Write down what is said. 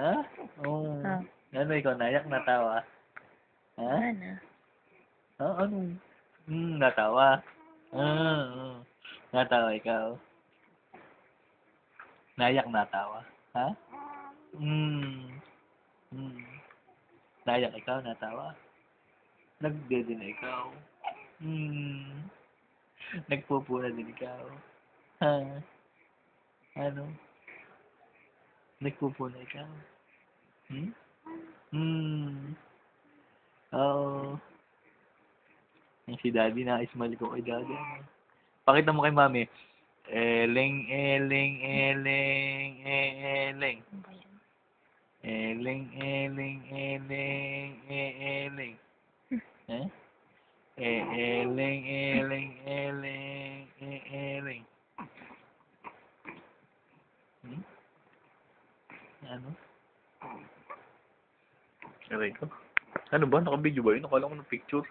Ha? Oo. Oh, Ano, ikaw naiyak, natawa? Ha? wala na. Ano? Natawa. Natawa ikaw. Naiyak, natawa. Ha? Hmm. Naiyak ikaw, natawa. Nagdede na ikaw. Nagpupuna din ikaw. Ha? Ano? Nagpupuna ikaw. Hmm? Oo. Yung si daddy, na-smile ko kay daddy. Ano? Pakita mo kay mami. Eleng, eleng, eleng, eleng. Ano ba yan? Eleng, eleng, eleng, eleng. Eh? Eleng, eleng, eleng, eleng. Hmm? Ano? Aray ko. Ano ba? Naka-video ba yun? Nakala ko ng picture.